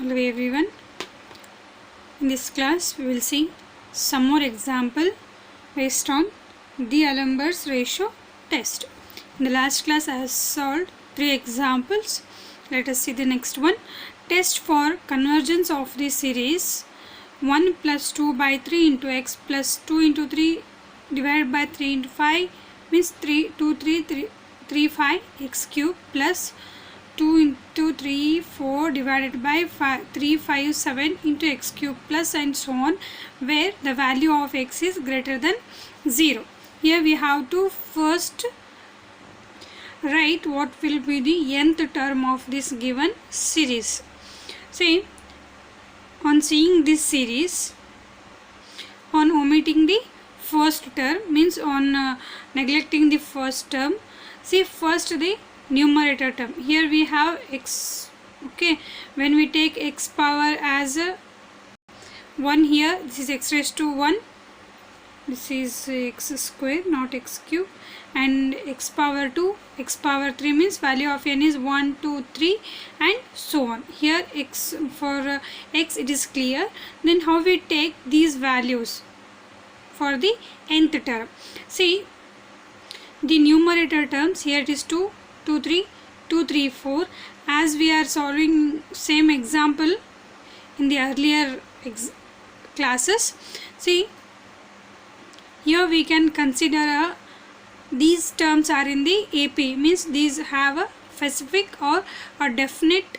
Hello everyone. In this class we will see some more example based on D'Alembert's ratio test. In the last class I have solved 3 examples. Let us see the next one. Test for convergence of the series 1 plus 2 by 3 into x plus 2 into 3 divided by 3 into 5 means 3 5 x cube plus 2 into 3 4 divided by 3 5 7 into x cube plus and so on, where the value of x is greater than 0. Here we have to first write what will be the nth term of this given series. See, on seeing this series, on omitting the first term means on neglecting the first term, see first the numerator term. Here we have x. Okay, when we take x power as 1, here this is x raised to 1, this is x square not x cube, and x power 2, x power 3 means value of n is 1 2 3 and so on. Here x, for x it is clear. Then how we take these values for the nth term? See, the numerator terms, here it is 2 2 3 2 3 4. As we are solving same example in the earlier classes, see here we can consider these terms are in the AP, means these have a specific or a definite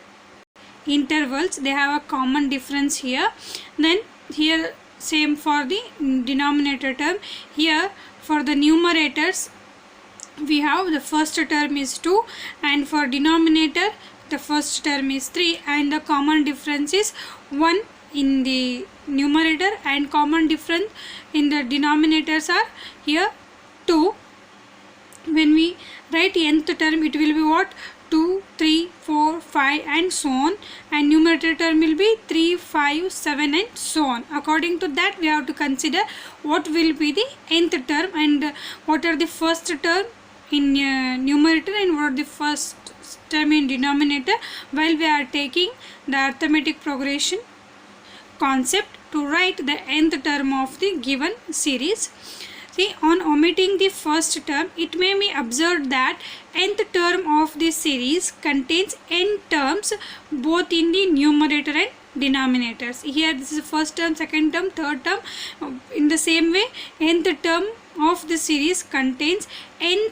intervals, they have a common difference here. Then here same for the denominator term. Here for the numerators we have the first term is 2 and for denominator the first term is 3, and the common difference is 1 in the numerator and common difference in the denominators are here 2. When we write nth term, it will be what? 2 3 4 5 and so on, and numerator term will be 3 5 7 and so on. According to that we have to consider what will be the nth term and what are the first term in numerator and what are the first term in denominator, while we are taking the arithmetic progression concept to write the nth term of the given series. See, on omitting the first term, it may be observed that nth term of the series contains n terms both in the numerator and denominators. Here this is first term, second term, third term. In the same way, nth term of the series contains n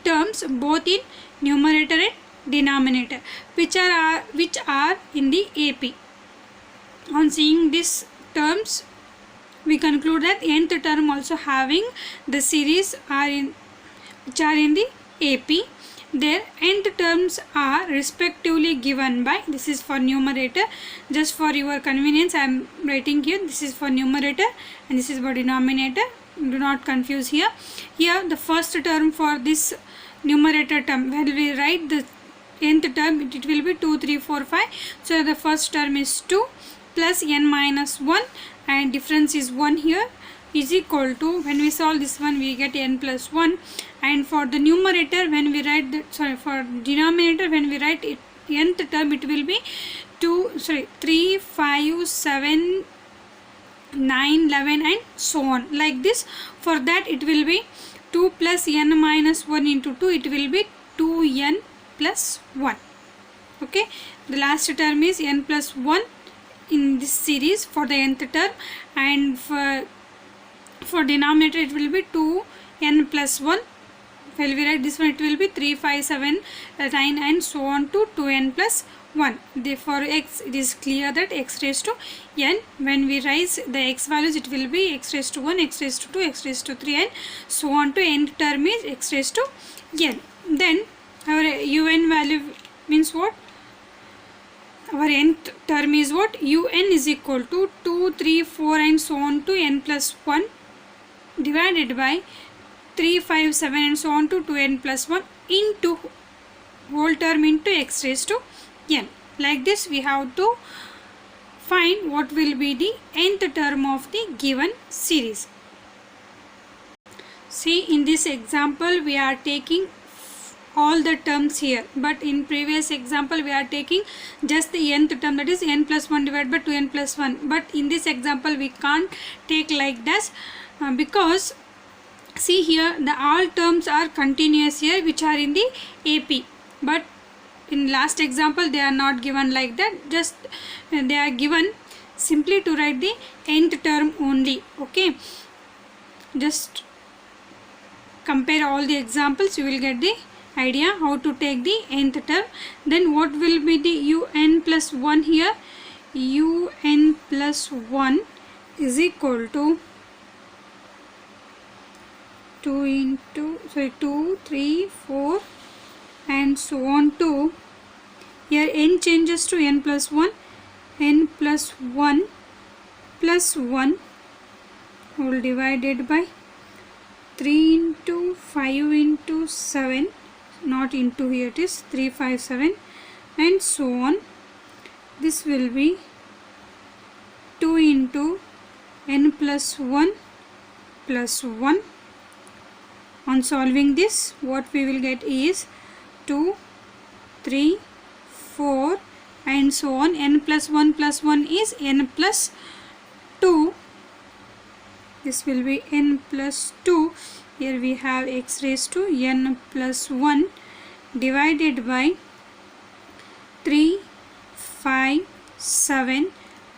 terms both in numerator and denominator, which are in the AP. On seeing these terms, we conclude that nth term also having the series which are in the AP. Their nth terms are respectively given by, this is for numerator, just for your convenience I am writing here, this is for numerator and this is for denominator, do not confuse here. Here the first term for this numerator term, when we write the nth term, it will be 2 3 4 5. So the first term is 2 plus n minus 1 and difference is 1 here is equal to, when we solve this one we get n plus 1, and for the numerator when we write the, for denominator when we write it nth term, it will be 3 5 7 9 11 and so on, like this. For that it will be 2 plus n minus 1 into 2, it will be 2n plus 1. Okay, the last term is n plus 1 in this series for the nth term, and for denominator it will be 2n plus 1. When we write this one, it will be 3 5 7 9 and so on to 2n plus 1. Therefore x, it is clear that x raised to n, when we raise the x values, it will be x raised to 1, x raised to 2, x raised to 3 and so on to nth term is x raised to n. Then our un value means what? Our nth term is what? Un is equal to 2 3 4 and so on to n plus 1 divided by 3 5 7 and so on to 2n plus 1 into whole term into x raised to n. Like this we have to find what will be the nth term of the given series. See, in this example we are taking all the terms here, but in previous example we are taking just the nth term, that is n plus 1 divided by 2n plus 1. But in this example we can't take like this because see here the all terms are continuous here which are in the AP, but in last example they are not given like that, just they are given simply to write the nth term only. Okay, just compare all the examples, you will get the idea how to take the nth term. Then what will be the un plus 1 here? Un plus 1 is equal to 2, 3, 4 and so on to, here n changes to n plus 1, n plus 1 plus 1 whole divided by 3 into 5 into 7, not into, here it is 3, 5, 7 and so on. This will be 2 into n plus 1 plus 1. On solving this, what we will get is 2, 3, 4 and so on. N plus 1 is n plus 2. This will be n plus 2. Here we have x raised to n plus 1 divided by 3, 5, 7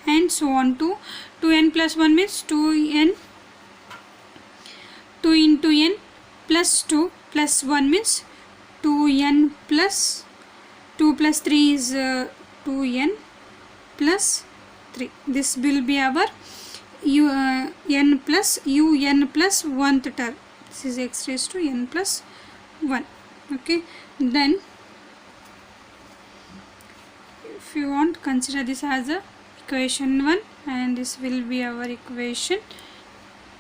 and so on to 2n plus 1 means 2n, 2 into n plus 2 plus 1 means 2n plus 2 plus 3 is 2n plus 3. This will be our n plus 1th term. This is x raised to n plus 1. Okay, then if you want, consider this as a equation 1 and this will be our equation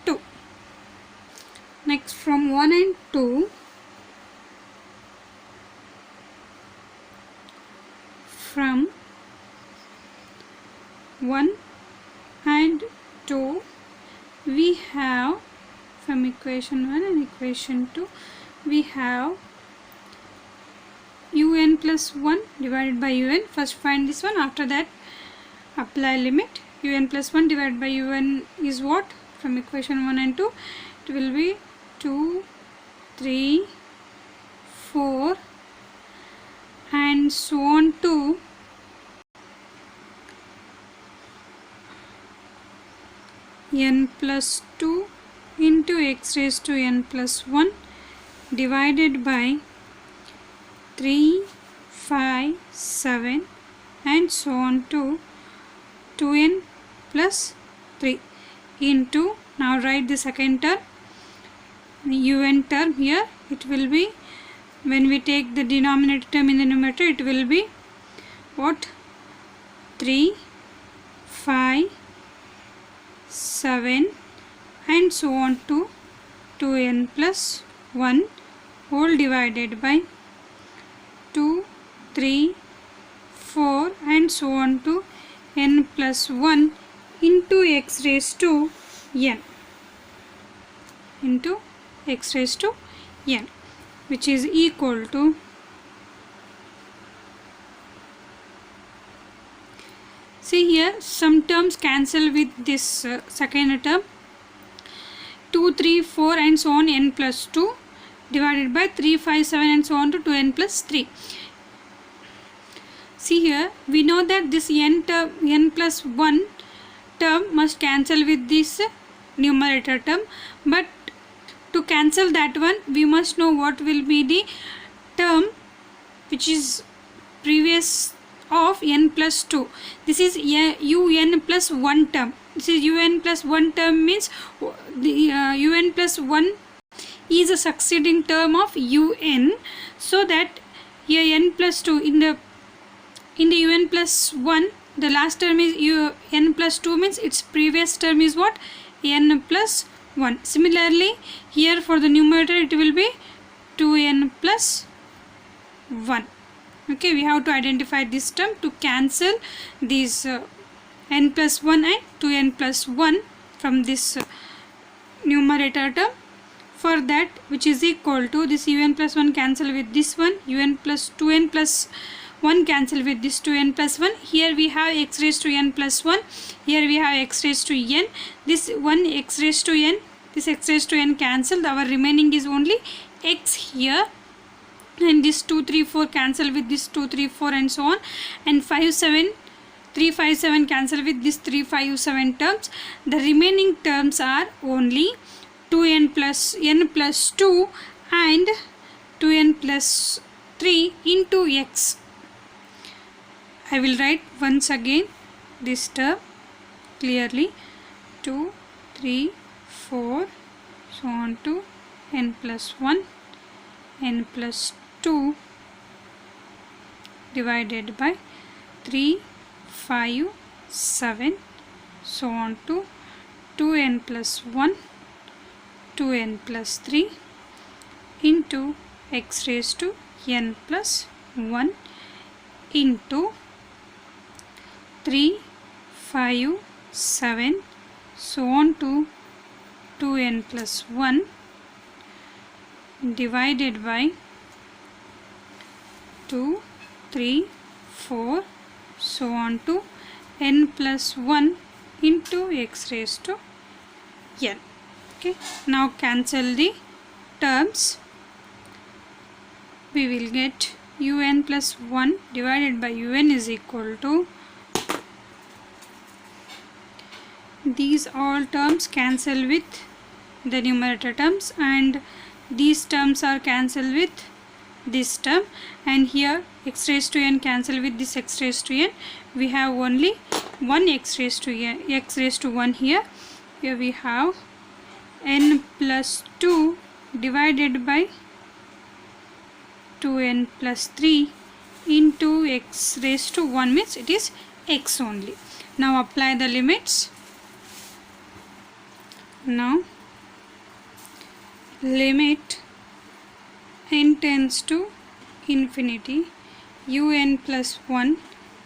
2. Next, from 1 and 2, from 1 and 2 we have, from equation 1 and equation 2 we have un plus 1 divided by un. First find this one, after that apply limit. Un plus 1 divided by un is what? From equation 1 and 2 it will be 2, 3, 4 and so on to n plus 2 into x raised to n plus 1 divided by 3, 5, 7 and so on to 2n plus 3 into, now write the second term, un term here. It will be, when we take the denominator term in the numerator, it will be what? 3, 5, 7 and so on to 2n plus 1 whole divided by 2, 3, 4 and so on to n plus 1 into x raised to n, into x raised to n, which is equal to, see here some terms cancel with this second term, 2, 3, 4 and so on n plus 2 divided by 3, 5, 7 and so on to 2n plus 3. See here, we know that this n plus 1 term must cancel with this numerator term, but to cancel that one we must know what will be the term which is previous of n plus 2. This is un plus 1 term. This is un plus 1 term means the un plus 1 is a succeeding term of un, so that here n plus 2 in the un plus 1, the last term is n plus 2 means its previous term is what? N plus 1. Similarly here for the numerator it will be 2n plus 1. Okay, we have to identify this term to cancel these n plus 1 and 2n plus 1 from this numerator term. for that, which is equal to this un plus 1 cancel with this one, un plus 2n plus 1 cancel with this 2n plus 1. Here we have x raised to n plus 1. Here we have x raised to n. This 1 x raised to n, this x raised to n cancelled. Our remaining is only x here. And this 2, 3, 4 cancel with this 2, 3, 4 and so on. And 5, 7, 3, 5, 7 cancel with this 3, 5, 7 terms. The remaining terms are only 2n plus n plus 2 and 2n plus 3 into x. I will write once again this term clearly. 2, 3, 4 so on to n plus 1, n plus 2 divided by 3, 5, 7 so on to 2n plus 1, 2n plus 3 into x raised to n plus 1 into 3, 5, 7 so on to 2n plus 1 divided by 2, 3, 4 so on to n plus 1 into x raised to n. Okay, now cancel the terms. We will get un plus 1 divided by un is equal to, these all terms cancel with the numerator terms and these terms are cancelled with this term, and here x raised to n cancel with this x raised to n. We have only 1 x raised to n, x raised to 1 here. Here we have n plus 2 divided by 2n plus 3 into x raised to 1 means it is x only. Now apply the limits. Now limit n tends to infinity un plus 1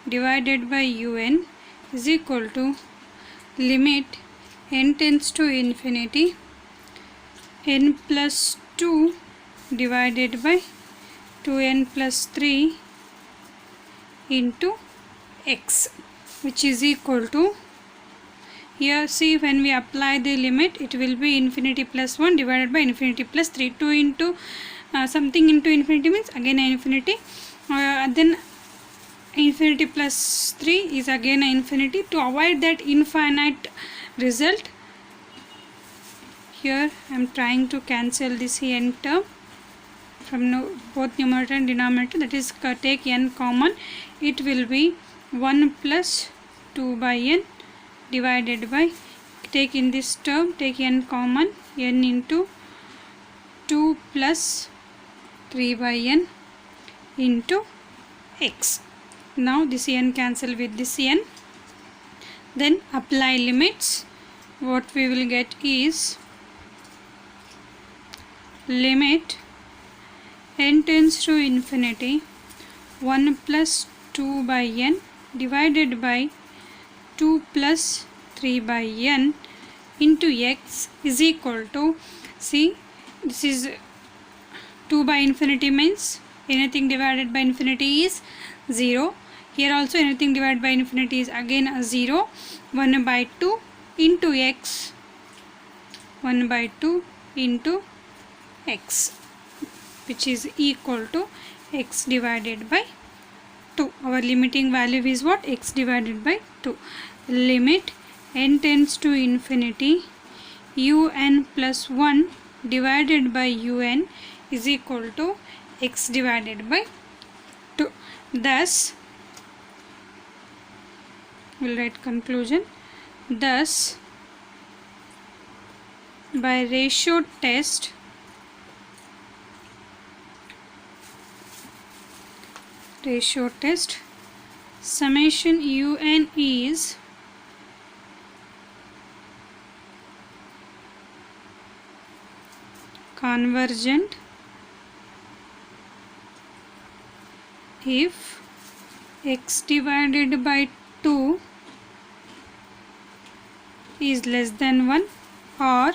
divided by un is equal to limit n tends to infinity n plus 2 divided by 2n plus 3 into x, which is equal to, here see when we apply the limit it will be infinity plus 1 divided by infinity plus 3. 2 into something into infinity means again infinity, then infinity plus 3 is again infinity. To avoid that infinite result, here I am trying to cancel this n term from both numerator and denominator, that is take n common. It will be 1 plus 2 by n divided by, take in this term, take n common, n into 2 plus 3 by n into x. Now this n cancel with this n. Then apply limits. What we will get is limit n tends to infinity 1 plus 2 by n divided by 2 plus 3 by n into x is equal to, see this is 2 by infinity means anything divided by infinity is 0. Here also anything divided by infinity is again a 0. 1 by 2 into x, 1 by 2 into x, which is equal to x divided by 2. Our limiting value is what? X divided by 2. Limit n tends to infinity un plus 1 divided by un is equal to x divided by 2. Thus, we will write conclusion. Thus, by ratio test, summation un is convergent if x divided by 2 is less than 1 or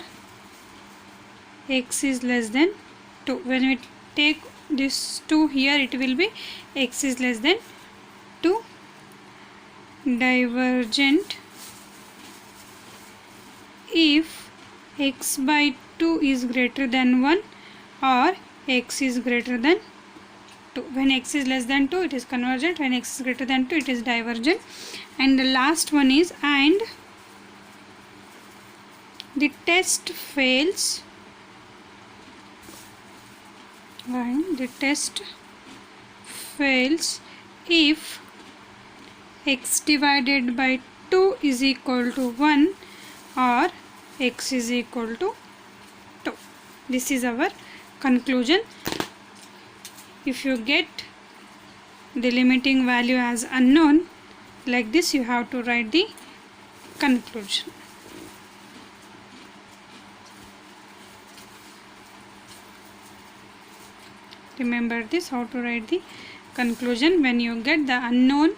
x is less than 2. When we take this 2 here, it will be x is less than 2. Divergent if x by 2 is greater than 1 or x is greater than 2. When x is less than 2, it is convergent. When x is greater than 2, it is divergent. And the last one is, and the test fails, and the test fails if x divided by 2 is equal to 1 or x is equal to 2. This is our conclusion. If you get the limiting value as unknown, like this, you have to write the conclusion. Remember this, how to write the conclusion when you get the unknown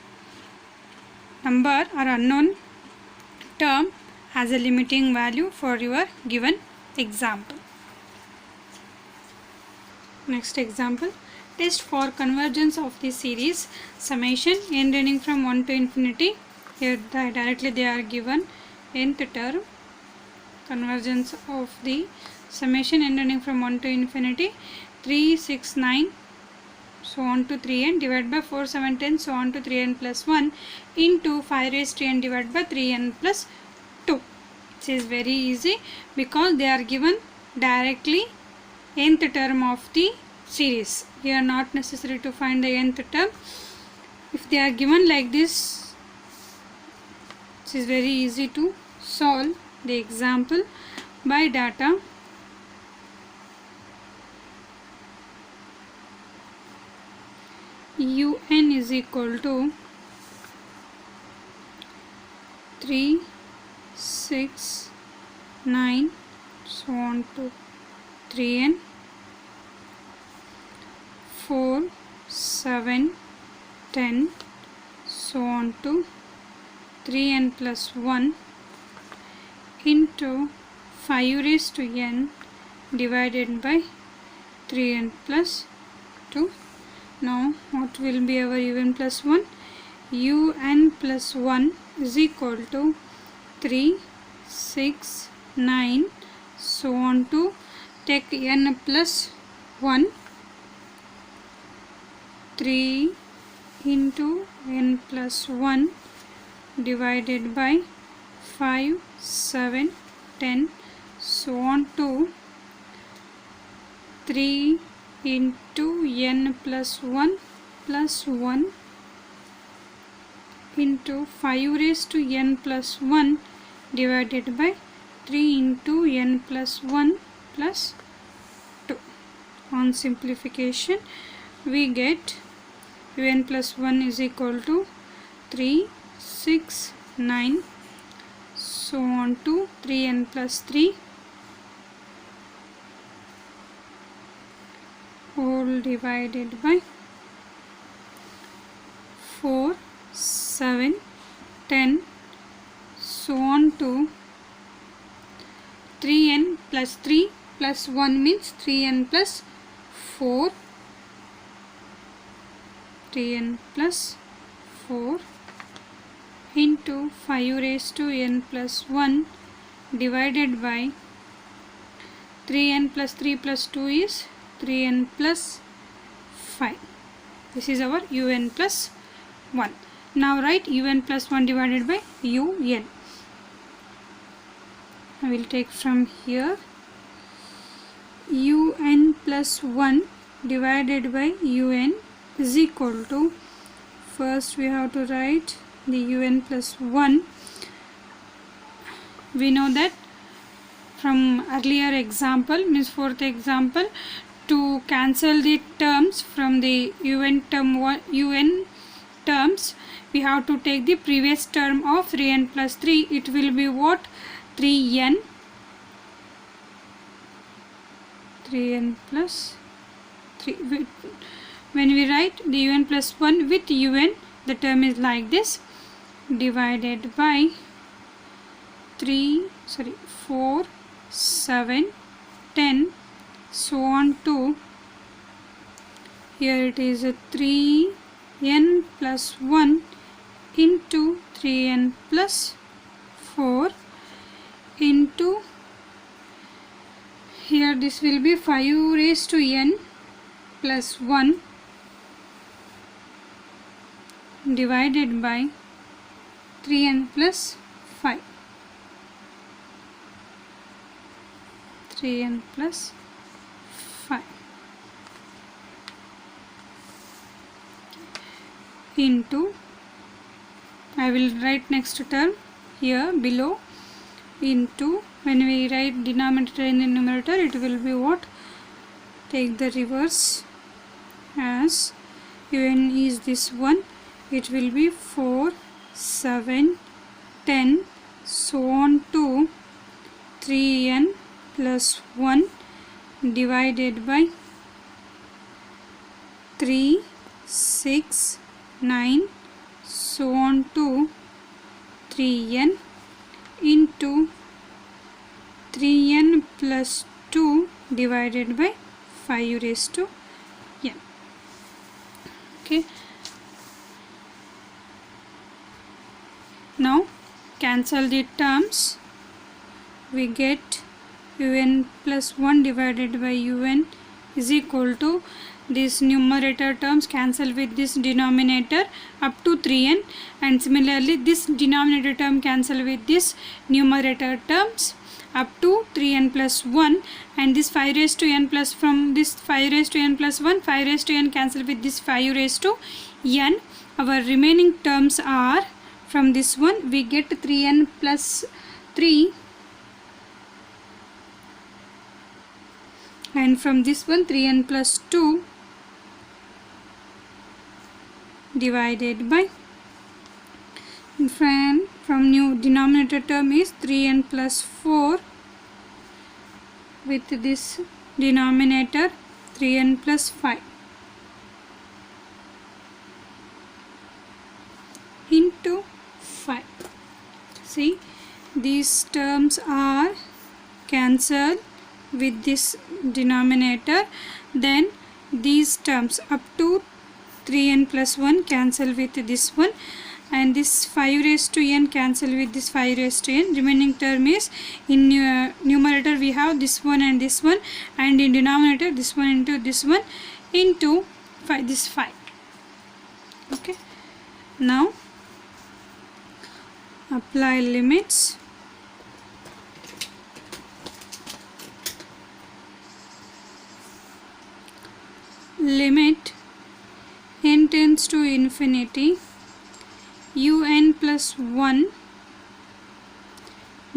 number or unknown term as a limiting value for your given example. Next example, test for convergence of the series summation n running from 1 to infinity. Here directly they are given nth term, convergence of the summation n running from 1 to infinity 3, 6, 9 so on to 3n divided by 4, 7, 10 so on to 3n plus 1 into 5 raised to n divided by 3n plus 2. This is very easy because they are given directly nth term of the series. Here not necessary to find the nth term. If they are given like this, it is very easy to solve the example by data. Un is equal to 3, 6, 9 so on to 3n, 4, 7, 10 so on to 3n plus 1 into 5 raised to n divided by 3n plus 2. Now what will be our un plus 1? Un plus 1 is equal to 3, 6, 9 so on to take n plus 1, 3 into n plus 1 divided by 5, 7, 10 so on to 3 into n plus 1 plus 1 into 5 raised to n plus 1 divided by 3 into n plus 1 plus 2. On simplification, we get un plus 1 is equal to 3, 6, 9 so on to 3n plus 3 whole divided by 4, 7, 10 so on to 3n plus 3 plus 1 means 3n plus 4, 3n plus 4 into 5 raised to n plus 1 divided by 3n plus 3 plus 2 is 3n plus 5. This is our un plus 1. Now write un plus 1 divided by un. I will take from here un plus 1 divided by un is equal to, first we have to write the un plus 1. We know that from earlier example, means fourth example, to cancel the terms from the un terms, we have to take the previous term of 3n plus 3. It will be what? 3n plus 3. When we write the un plus 1 with un, the term is like this, divided by 4, 7, 10 so on to here it is a 3n plus 1 into 3n plus 4 into here this will be 5 raised to n plus 1 divided by 3n plus 5. 3n plus 5 into, I will write next term here below, into, when we write denominator in the numerator it will be what? Take the reverse, as un is this one, it will be 4, 7, 10 so on to 3n plus 1 divided by 3, 6, 9 so on to 3n into 3n plus 2 divided by 5 raised to n. Okay. Now cancel the terms. We get un plus 1 divided by un is equal to this numerator terms cancel with this denominator up to 3n, and similarly this denominator term cancel with this numerator terms up to 3n plus 1, and this 5 raised to n plus, from this 5 raised to n plus 1, 5 raised to n cancel with this 5 raised to n. Our remaining terms are, from this one we get 3n plus 3, and from this one 3n plus 2 divided by, from new denominator term is 3n plus 4 with this denominator 3n plus 5 into 5. See, these terms are cancelled with this denominator, then these terms up to 3n plus 1 cancel with this one, and this 5 raised to n cancel with this 5 raised to n. Remaining term is, in numerator we have this one and this one, and in denominator this one into this one into 5, this 5. Okay. Now apply limits. Limit n tends to infinity un plus 1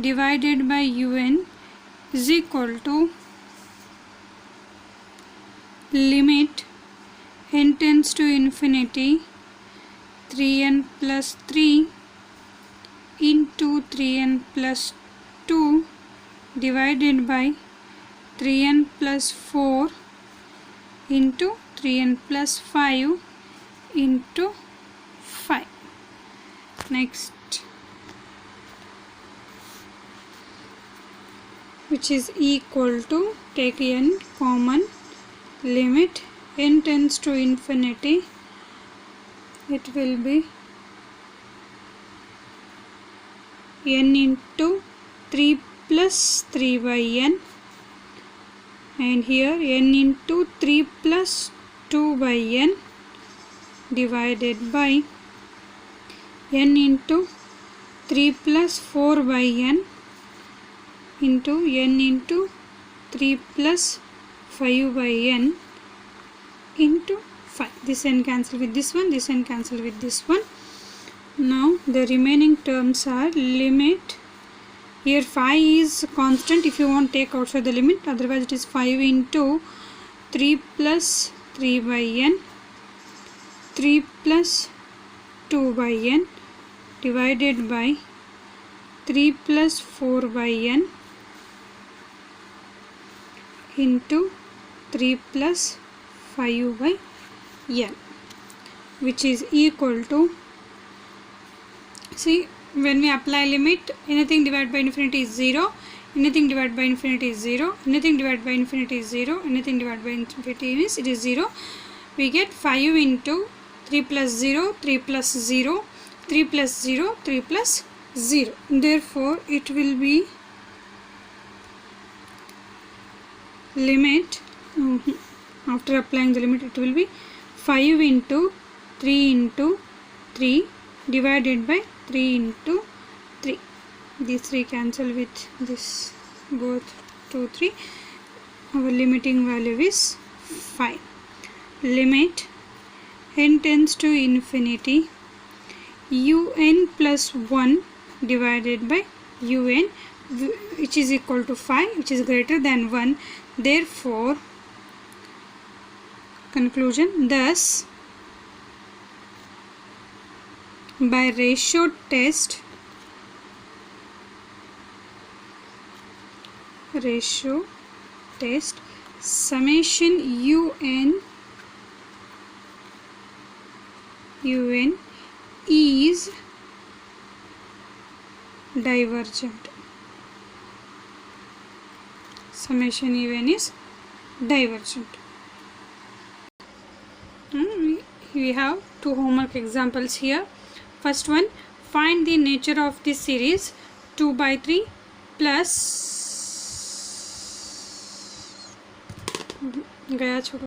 divided by un is equal to limit n tends to infinity 3n plus 3 into 3n plus 2 divided by 3n plus 4 into 3n plus 5 into 5. Next, which is equal to, take n common, limit n tends to infinity, it will be n into 3 plus 3 by n, and here n into 3 plus 2 by n divided by n into 3 plus 4 by n into n into 3 plus 5 by n into 5. This n cancel with this one, this n cancel with this one. Now the remaining terms are limit, here 5 is constant, if you want take outside the limit, otherwise it is 5 into 3 plus 3 by n, 3 plus 2 by n divided by 3 plus 4 by n into 3 plus 5 by n, which is equal to, see, when we apply limit, anything divided by infinity is 0, anything divided by infinity is 0, anything divided by infinity is 0, anything divided by infinity is, it is 0. We get 5 into 3 plus 0, 3 plus 0, 3 plus 0, 3 plus 0. Therefore, it will be limit, after applying the limit, it will be 5 into 3 into 3 divided by 3 into 3. These 3 cancel with this, both 2, 3. Our limiting value is 5. Limit n tends to infinity, un plus 1 divided by un, which is equal to 5, which is greater than 1. Therefore, conclusion, thus by ratio test, summation un is divergent. Summation un is divergent. We have 2 homework examples here. First one, find the nature of the series 2 by 3 plus